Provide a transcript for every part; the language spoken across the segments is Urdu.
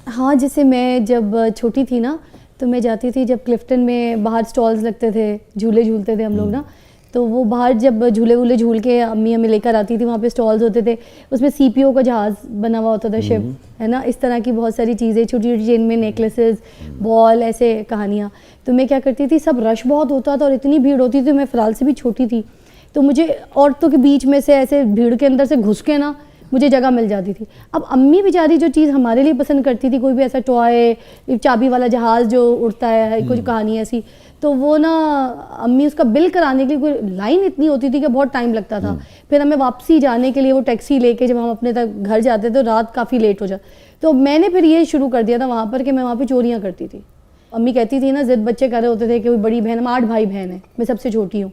ہاں جیسے میں جب چھوٹی تھی نا تو میں جاتی تھی جب کلفٹن میں باہر سٹالز لگتے تھے, جھولے جھولتے تھے ہم لوگ نا, تو وہ باہر جب جھولے وولے جھول کے امی ہمیں لے کر آتی تھی, وہاں پہ سٹالز ہوتے تھے, اس میں سی پی او کا جہاز بنا ہوا ہوتا تھا, شپ ہے نا, اس طرح کی بہت ساری چیزیں چھوٹی چھوٹی جن میں نیکلیسز, بال, ایسے کہانیاں. تو میں کیا کرتی تھی, سب رش بہت ہوتا تھا اور اتنی بھیڑ ہوتی تھی, میں فرال سے بھی چھوٹی تھی, تو مجھے عورتوں کے بیچ میں سے ایسے بھیڑ کے اندر سے گھس کے نا مجھے جگہ مل جاتی تھی. اب امی بیچاری جو چیز ہمارے لیے پسند کرتی تھی, کوئی بھی ایسا ٹوائے, چابی والا جہاز جو اڑتا ہے, کچھ کہانی ایسی, تو وہ نا امی اس کا بل کرانے کے لیے کوئی لائن اتنی ہوتی تھی کہ بہت ٹائم لگتا تھا. پھر ہمیں واپسی جانے کے لیے وہ ٹیکسی لے کے جب ہم اپنے تک گھر جاتے تھے تو رات کافی لیٹ ہو جاتا. تو میں نے پھر یہ شروع کر دیا تھا وہاں پر کہ میں وہاں پہ چوریاں کرتی تھی. امی کہتی تھی نا, ضد بچے کر رہے ہوتے تھے کہ کوئی بڑی بہن, ہم 8 بھائی بہن ہیں, میں سب سے چھوٹی ہوں,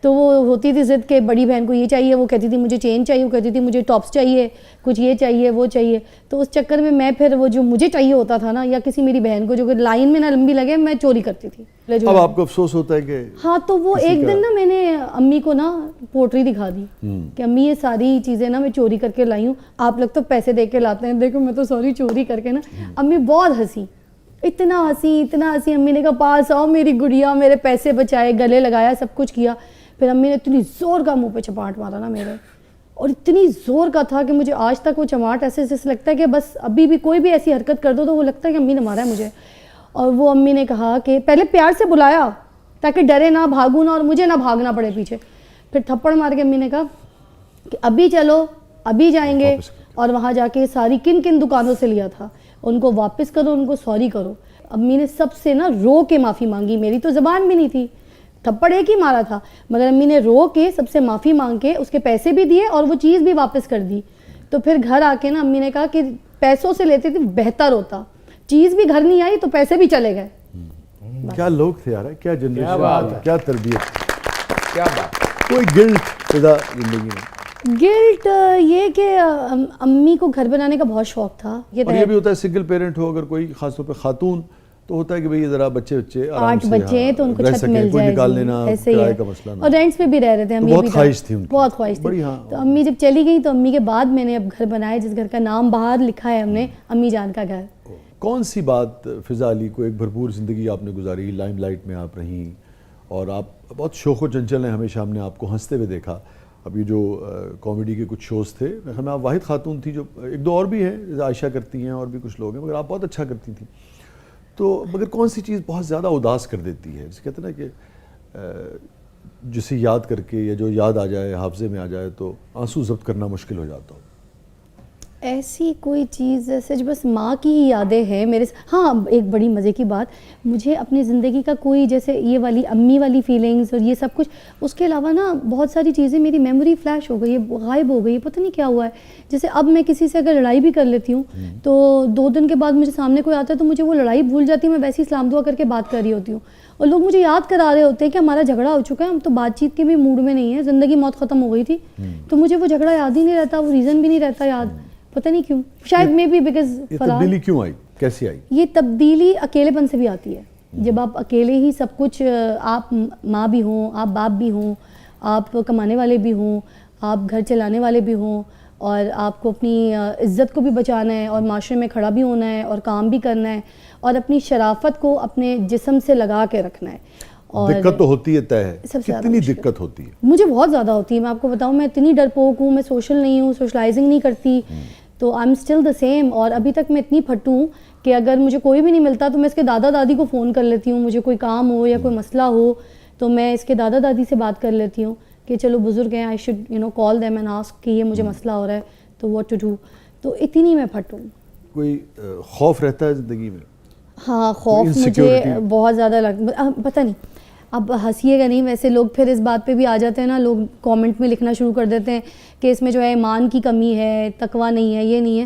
تو وہ ہوتی تھی ضد کہ بڑی بہن کو یہ چاہیے, وہ کہتی تھی مجھے چین چاہیے, وہ کہتی تھی مجھے ٹاپس چاہیے, کچھ یہ چاہیے وہ چاہیے. تو اس چکر میں پھر وہ جو مجھے چاہیے ہوتا تھا نا, یا کسی میری بہن کو جو کہ لائن میں نہ لمبی لگے, میں چوری کرتی تھی. اب آپ کو افسوس ہوتا ہے کہ ہاں, تو وہ ایک دن نا میں نے امی کو نا پوٹری دکھا دی کہ امی یہ ساری چیزیں نا میں چوری کر کے لائی ہوں, آپ لوگ تو پیسے دے کے لاتے ہیں, دیکھو میں تو سوری چوری کر کے نا. امی بہت ہنسی, اتنا ہنسی. امی نے کہا پاس آؤ میری گڑیا, میرے پیسے بچائے, گلے لگایا, سب کچھ کیا. پھر امی نے اتنی زور کا منہ پہ چپاٹ مارا نا میرے, اور اتنی زور کا تھا کہ مجھے آج تک وہ چماٹ ایسے لگتا ہے کہ بس ابھی بھی کوئی بھی ایسی حرکت کر دو تو وہ لگتا ہے کہ امی نے مارا ہے مجھے. اور وہ امی نے کہا کہ پہلے پیار سے بلایا تاکہ ڈرے نہ, بھاگوں نہ, اور مجھے نہ بھاگنا پڑے پیچھے. پھر تھپڑ مار کے امی نے کہا کہ ابھی چلو, ابھی جائیں گے, اور وہاں جا کے ساری کن کن دکانوں سے لیا تھا ان کو واپس کرو, ان کو سوری کرو. امی نے سب سے نا رو کے معافی مانگی, میری تو زبان بھی نہیں تھی, تھپڑ ایک ہی مارا تھا, مگر امی نے رو کے سب سے معافی مانگ کے اس کے پیسے بھی دیے اور وہ چیز بھی واپس کر دی. تو پھر گھر آ کے نا امی نے کہا کہ پیسوں سے لیتے تھے بہتر ہوتا, چیز بھی گھر نہیں آئی تو پیسے بھی چلے گئے. کیا لوگ تھے یار, کیا جنریشن, کیا تربیت, کیا بات. کوئی گلٹ فضا زندگی میں؟ گلٹ یہ کہ امی کو گھر بنانے کا بہت شوق تھا. اور یہ بھی ہوتا ہے سنگل پیرنٹ ہو اگر کوئی, خاص طور پہ خاتون, تو ہوتا ہے کہ بھئی ذرا بچے 8 بچے ہیں تو ان کو چھت مل جائے, نکال لینا, کرائے کا مسئلہ نہ. اور رینٹس پہ بھی رہ رہے تھے, امی بہت خواہش تھی ان کی, بہت خواہش تھی. تو امی جب چلی گئی تو امی کے بعد میں نے اب گھر بنایا جس گھر کا نام باہر لکھا ہے ہم نے, امی جان کا گھر. کون سی بات فضا علی کو, ایک بھرپور زندگی آپ نے گزاری, لائم لائٹ میں آپ رہیں, اور آپ بہت شوق و چنچل ہیں, ہمیشہ ہم نے آپ کو ہنستے ہوئے دیکھا. اب یہ جو کامیڈی کے کچھ شوز تھے, میں آپ واحد خاتون تھی جو, ایک دو اور بھی ہیں جیسے عائشہ کرتی ہیں اور بھی کچھ لوگ ہیں, مگر آپ بہت اچھا کرتی تھیں. تو مگر کون سی چیز بہت زیادہ اداس کر دیتی ہے, جسے کہتے ہیں نا کہ جسے یاد کر کے یا جو یاد آ جائے, حافظے میں آ جائے تو آنسو ضبط کرنا مشکل ہو جاتا ہو؟ ایسی کوئی چیز سچ بس ماں کی ہی یادیں ہیں میرے. ہاں ایک بڑی مزے کی بات, مجھے اپنی زندگی کا کوئی جیسے یہ والی امی والی فیلنگز اور یہ سب کچھ, اس کے علاوہ نا بہت ساری چیزیں میری میموری فلیش ہو گئی, غائب ہو گئی, پتہ نہیں کیا ہوا ہے. جیسے اب میں کسی سے اگر لڑائی بھی کر لیتی ہوں تو 2 دن کے بعد مجھے سامنے کوئی آتا ہے تو مجھے وہ لڑائی بھول جاتی ہے, میں ویسے ہی سلام دعا کر کے بات کر رہی ہوتی ہوں, اور لوگ مجھے یاد کرا رہے ہوتے ہیں کہ ہمارا جھگڑا ہو چکا ہے, ہم تو بات چیت کے بھی موڈ میں نہیں ہیں, زندگی موت ختم ہو گئی تھی. تو مجھے وہ جھگڑا یاد ہی نہیں رہتا, وہ ریزن بھی نہیں رہتا یاد, پتہ نہیں کیوں, شاید میں بھی بیکاز یہ تبدیلی کیوں آئی, کیسی آئی؟ یہ تبدیلی اکیلے پن سے بھی آتی ہے. جب آپ اکیلے ہی سب کچھ, آپ ماں بھی ہوں, آپ باپ بھی ہوں, آپ کمانے والے بھی ہوں, آپ گھر چلانے والے بھی ہوں, اور آپ کو اپنی عزت کو بھی بچانا ہے اور معاشرے میں کھڑا بھی ہونا ہے اور کام بھی کرنا ہے, اور اپنی شرافت کو اپنے جسم سے لگا کے رکھنا ہے. اور دقت تو ہوتی ہے, طے ہے, کتنی دقت ہوتی ہے؟ مجھے بہت زیادہ ہوتی ہے, میں آپ کو بتاؤں, میں اتنی ڈرپوک ہوں, میں سوشل نہیں ہوں, سوشلائزنگ نہیں کرتی, تو I am still the same. اور ابھی تک میں اتنی پھٹوں ہوں کہ اگر مجھے کوئی بھی نہیں ملتا تو میں اس کے دادا دادی کو فون کر لیتی ہوں, مجھے کوئی کام ہو یا کوئی مسئلہ ہو تو میں اس کے دادا دادی سے بات کر لیتی ہوں کہ چلو بزرگ ہیں, I should call them and ask کہ یہ مجھے مسئلہ ہو رہا ہے تو واٹ ٹو ڈو. تو اتنی میں پھٹ ہوں. کوئی خوف رہتا ہے زندگی میں؟ ہاں خوف مجھے بہت زیادہ پتہ نہیں, اب ہنسیے گا نہیں, ویسے لوگ پھر اس بات پہ بھی آ جاتے ہیں نا, لوگ کامنٹ میں لکھنا شروع کر دیتے ہیں کہ اس میں جو ہے ایمان کی کمی ہے, تقویٰ نہیں ہے, یہ نہیں ہے.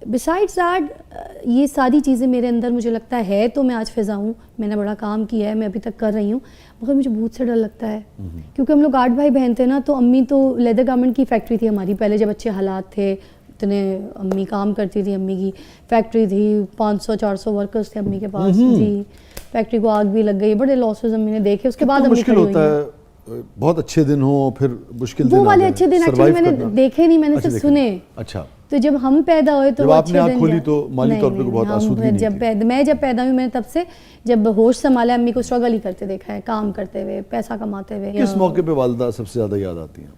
بسائڈس دیٹ یہ ساری چیزیں میرے اندر مجھے لگتا ہے, تو میں آج فضا ہوں, میں نے بڑا کام کیا ہے, میں ابھی تک کر رہی ہوں, مگر مجھے بہت سے ڈر لگتا ہے کیونکہ ہم لوگ 8 بھائی بہن تھے نا, تو امی تو لیدر گارمنٹ کی فیکٹری تھی ہماری پہلے, جب اچھے حالات تھے اتنے امی کام کرتی تھی, امی کی فیکٹری تھی, 500-400 ورکرز تھے امی کے پاس جی. فیکٹری کو آگ بھی لگ گئی, بڑے لاسز امی نے دیکھے, اس کے بعد امی مشکل ہوتا ہے, بہت اچھے دن ہوں پھر مشکل دن, وہ والے اچھے دن ایکچولی میں نے دیکھے نہیں, میں نے صرف سنے. اچھا, تو جب ہم پیدا ہوئے تو جب وہ آپ نے اچھے آنکھ دن کھولی جائے. تو مالی طور پہ نہیں، بہت ہم آسودگی نہیں تھی. میں جب پیدا ہوئی میں نے تب سے جب ہوش سنبھالا امی کو اسٹرگل ہی کرتے دیکھا ہے, کام کرتے ہوئے, پیسہ کماتے ہوئے. کس موقع پہ والدہ سب سے زیادہ یاد آتی ہیں؟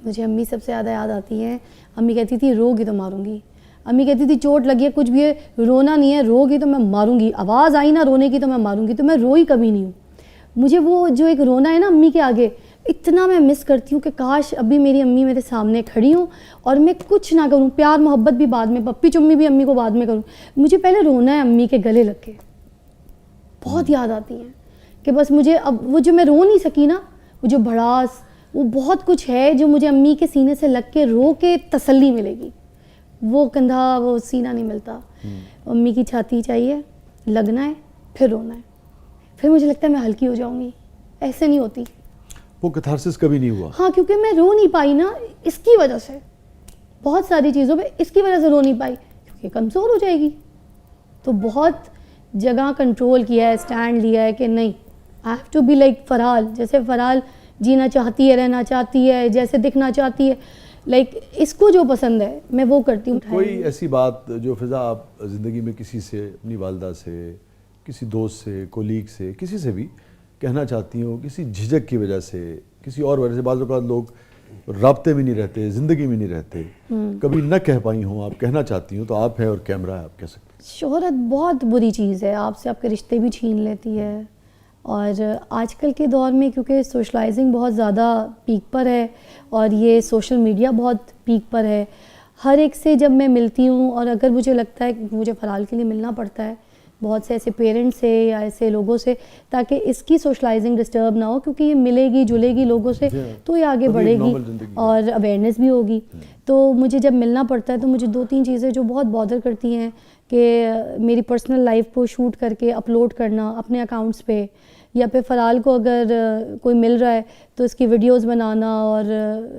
مجھے امی سب سے زیادہ یاد آتی ہیں. امی کہتی تھی رو گی تو ماروں گی. امی کہتی تھی چوٹ لگی ہے کچھ بھی ہے, رونا نہیں ہے, رو گی تو میں ماروں گی, آواز آئی نا رونے کی تو میں ماروں گی. تو میں روئی کبھی نہیں ہوں. مجھے وہ جو ایک رونا ہے نا امی کے آگے, اتنا میں مس کرتی ہوں کہ کاش ابھی میری امی میرے سامنے کھڑی ہوں اور میں کچھ نہ کروں, پیار محبت بھی بعد میں, پپی چمی بھی امی کو بعد میں کروں. مجھے پہلے رونا ہے امی کے گلے لگ کے. بہت یاد آتی ہیں کہ بس مجھے اب وہ جو میں رو نہیں سکی نا, وہ جو بھڑاس, وہ بہت کچھ ہے جو مجھے امی کے سینے سے لگ کے رو کے تسلی ملے گی. وہ کندھا وہ سینہ نہیں ملتا. امی کی چھاتی چاہیے, لگنا ہے, پھر رونا ہے, پھر مجھے لگتا ہے میں ہلکی ہو جاؤں گی. ایسے نہیں ہوتی. وہ کتھارسس کبھی نہیں ہوا؟ ہاں, کیونکہ میں رو نہیں پائی نا اس کی وجہ سے, بہت ساری چیزوں پہ اس کی وجہ سے رو نہیں پائی کیونکہ کمزور ہو جائے گی. تو بہت جگہ کنٹرول کیا ہے, اسٹینڈ لیا ہے کہ نہیں, I have to be like Farhal. جیسے فرحال جینا چاہتی ہے, رہنا چاہتی ہے, جیسے دکھنا چاہتی ہے, لائک اس کو جو پسند ہے میں وہ کرتی ہوں. کوئی ایسی بات جو فضا آپ زندگی میں کسی سے, اپنی والدہ سے, کسی دوست سے, کولیگ سے, کسی سے بھی کہنا چاہتی ہوں, کسی جھجک کی وجہ سے, کسی اور وجہ سے؟ بعض اوقات لوگ رابطے میں نہیں رہتے, زندگی میں نہیں رہتے, کبھی نہ کہہ پائی ہوں, آپ کہنا چاہتی ہوں, تو آپ ہیں اور کیمرہ ہے, آپ کہہ سکتے ہیں. شہرت بہت بری چیز ہے, آپ سے آپ کے رشتے بھی چھین لیتی ہے. اور آج کل کے دور میں کیونکہ سوشلائزنگ بہت زیادہ پیک پر ہے اور یہ سوشل میڈیا بہت پیک پر ہے, ہر ایک سے جب میں ملتی ہوں, اور اگر مجھے لگتا ہے کہ مجھے فرحال کے لیے ملنا پڑتا ہے بہت سے ایسے پیرنٹس سے یا ایسے لوگوں سے, تاکہ اس کی سوشلائزنگ ڈسٹرب نہ ہو, کیونکہ یہ ملے گی جلے گی لوگوں سے تو یہ آگے بڑھے گی اور اویئرنیس بھی ہوگی. تو مجھے جب ملنا پڑتا ہے تو مجھے 2-3 چیزیں جو بہت بادر کرتی ہیں کہ میری پرسنل لائف کو شوٹ کر کے اپلوڈ کرنا اپنے اکاؤنٹس پہ, یا پھر فرحال کو اگر کوئی مل رہا ہے تو اس کی ویڈیوز بنانا اور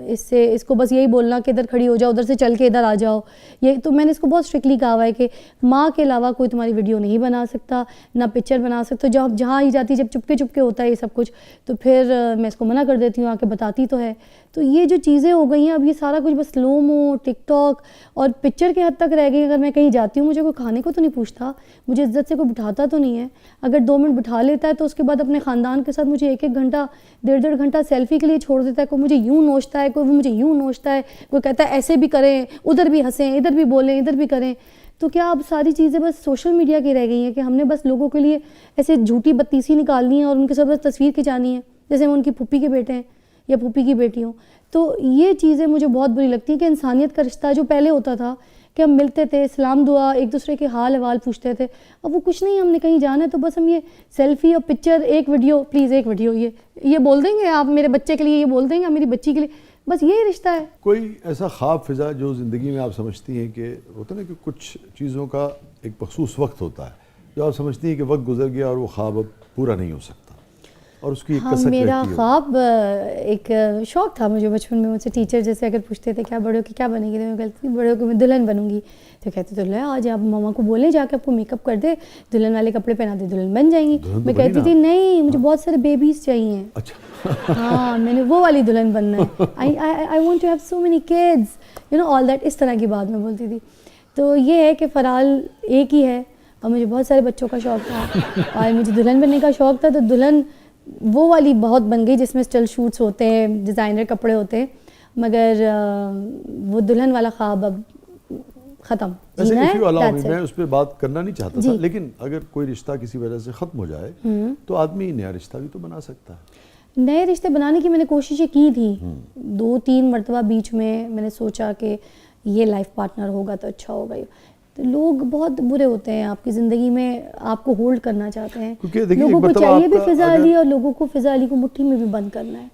اس کو بس یہی بولنا کہ ادھر کھڑی ہو جاؤ, ادھر سے چل کے ادھر آ جاؤ. یہ تو میں نے اس کو بہت اسٹرکٹلی کہا ہوا ہے کہ ماں کے علاوہ کوئی تمہاری ویڈیو نہیں بنا سکتا, نہ پکچر بنا سکتا. جہاں ہی جاتی جب چپکے چپکے ہوتا ہے یہ سب کچھ, تو پھر میں اس کو منع کر دیتی ہوں, آ کے بتاتی تو ہے. تو یہ جو چیزیں ہو گئی ہیں اب, یہ سارا کچھ بس سلومو, ٹک ٹاک اور پکچر کے حد تک رہ گئی. اگر میں کہیں جاتی ہوں مجھے کوئی کھانے کو تو نہیں پوچھتا, مجھے عزت سے کوئی بٹھاتا تو نہیں ہے. اگر 2 منٹ بٹھا لیتا ہے تو اس کے بعد اپنے خاندان کے ساتھ مجھے 1-1 گھنٹہ 1.5 گھنٹہ سیلفی کے لیے چھوڑ دیتا ہے. کوئی مجھے یوں نوچتا ہے, کوئی مجھے یوں نوچتا ہے, کوئی کہتا ہے ایسے بھی کریں, ادھر بھی ہنسیں, ادھر بھی بولیں, ادھر بھی کریں. تو کیا اب ساری چیزیں بس سوشل میڈیا کی رہ گئی ہیں کہ ہم نے بس لوگوں کے لیے ایسے جھوٹی بتیسی نکالنی ہے اور ان کے ساتھ بس تصویر کھنچانی ہے جیسے وہ ان کی پھوپھی کے بیٹے ہیں یا پھوپھی کی بیٹی ہوں. تو یہ چیزیں مجھے بہت بری لگتی ہیں کہ انسانیت کا رشتہ جو پہلے ہوتا تھا کہ ہم ملتے تھے, سلام دعا, ایک دوسرے کے حال احوال پوچھتے تھے, اب وہ کچھ نہیں. ہم نے کہیں جانا ہے تو بس ہم یہ سیلفی اور پکچر, ایک ویڈیو, پلیز ایک ویڈیو, یہ بول دیں گے آپ میرے بچے کے لیے, یہ بول دیں گے میری بچی کے لیے, بس یہی رشتہ ہے. کوئی ایسا خواب فضا جو زندگی میں آپ سمجھتی ہیں کہ ہوتا ہے نا کہ کچھ چیزوں کا ایک مخصوص وقت ہوتا ہے جو آپ سمجھتی ہیں کہ وقت گزر گیا اور وہ خواب اب پورا نہیں ہو سکتا, اور اس کی ایک کسک رہتی ہے؟ میرا خواب ایک شوق تھا مجھے بچپن میں. مجھ سے ٹیچر جیسے اگر پوچھتے تھے کیا بڑے ہو کے کیا بنے گی, تو میں کہتی تھی بڑے ہو کے میں دلہن بنوں گی. تو کہتے تو لے آج آپ ماما کو بولیں جا کے آپ کو میک اپ کر دے, دلہن والے کپڑے پہنا دے, دلہن بن جائیں گی. میں کہتی تھی نہیں, مجھے بہت سارے بیبیز چاہیے. اچھا ہاں, میں نے وہ والی دلہن بننا ہے. I want to have so many kids, you know all that, اس طرح کی بات میں بولتی تھی. تو یہ ہے کہ فرحال ایک ہی ہے اور مجھے بہت سارے بچوں کا شوق تھا اور مجھے دلہن بننے کا شوق تھا. تو دلہن وہ والی بہت بن گئی جس میں اسٹل شوٹس ہوتے ہیں, ڈیزائنر کپڑے ہوتے ہیں, مگر وہ دلہن والا خواب اب ختم. میں اس پہ بات کرنا نہیں چاہتا تھا, لیکن اگر کوئی رشتہ کسی وجہ سے ختم ہو جائے تو آدمی نیا رشتہ بھی تو بنا سکتا ہے. نئے رشتے بنانے کی میں نے کوششیں کی تھی 2-3 مرتبہ بیچ میں نے سوچا کہ یہ لائف پارٹنر ہوگا تو اچھا ہوگا. تو لوگ بہت برے ہوتے ہیں آپ کی زندگی میں, آپ کو ہولڈ کرنا چاہتے ہیں. لوگوں کو چاہیے بھی فضا علی, اور لوگوں کو فضا علی کو مٹھی میں بھی بند کرنا ہے.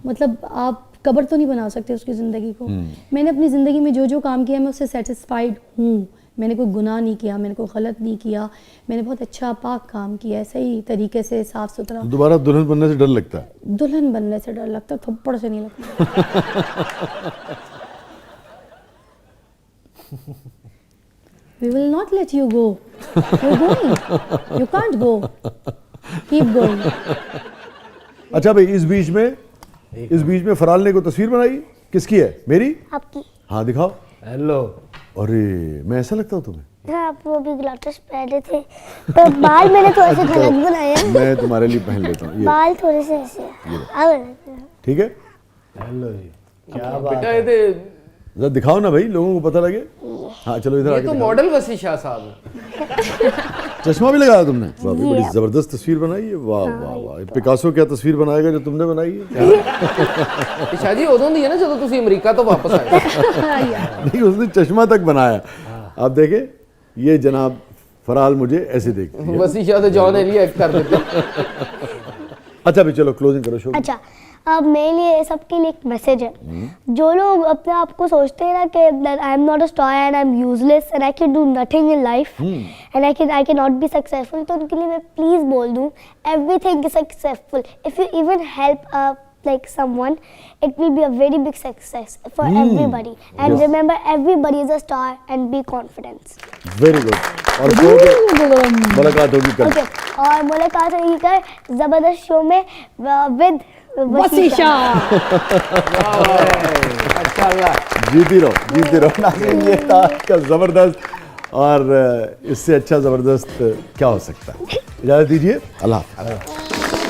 مطلب آپ قبر تو نہیں بنا سکتے اس کی زندگی کو. میں نے اپنی زندگی میں جو کام کیا میں اس سے سیٹسفائیڈ ہوں. میں نے کوئی گناہ نہیں کیا, میں نے کوئی غلط نہیں کیا, میں نے بہت اچھا پاک کام کیا ہے, صحیح طریقے سے, صاف ستھرا. دوبارہ دلہن بننے سے ڈر لگتا ہے؟ دلہن بننے سے ڈر لگتا ہے, تھپڑ سے نہیں لگتا. We will not let you go. You're going. You can't go. Keep going. اچھا بھائی, اس بیچ میں فرحال نے کوئی تصویر بنائی, کس کی ہے؟ میری؟ آپ کی. ہاں دکھاؤ. ہیلو, ارے میں ایسا لگتا ہوں تمہیں؟ ہاں آپ وہ بھی گلاسز پہنے تھے پر بال میں نے تھوڑے سے غلط بنائے ہیں. میں تمہارے لیے پہن لیتا ہوں یہ, بال تھوڑے سے ایسے ہیں. ٹھیک ہے. ہیلو جی کیا بات بیٹا ہے. یہ ذرا دکھاؤ نا بھائی, لوگوں کو پتہ لگے. ہاں چلو ادھر آگے تو دکھاؤ. ماڈل وسیع شاہ صاحب ہیں. چشمہ بھی لگایا تم نے؟ واہ بڑی زبردست تصویر بنائی ہے. واہ واہ واہ, پکاسو کیا تصویر بنائے گا جو تم نے بنائی ہے. شاہ جی ادوں دی ہے نا جدوں تسی امریکہ تو واپس آئے. نہیں اس نے چشمہ تک بنایا. آپ دیکھیں یہ جناب فرحال مجھے ایسے دیکھتی ہے. وسیع شاہ تو جان ایلیا ایکٹ کر دیتے. اچھا بھی چلو کلوزنگ کرو شو. اچھا اب میرے لیے سب کے لیے ایک میسج ہے. جو لوگ اپنے آپ کو سوچتے ہیں نا کہ I am not a star and I am useless and I can do nothing in life and I can not be successful, تو ان کے لیے میں پلیز بول دوں everything is successful. If you even help like someone, it will be a very big success for everybody. And Yes. remember, everybody is a star and be confident. Very good. اور ملاقات ہوگی کل. Okay. اور ملاقات ہوگی کل زبردست شو میں with وسیع شاہ. اچھا اللہ جیتی رہو. ناظرین یہ تھا آج کا زبردست, اور اس سے اچھا زبردست کیا ہو سکتا ہے. اجازت دیجیے, اللہ حافظ.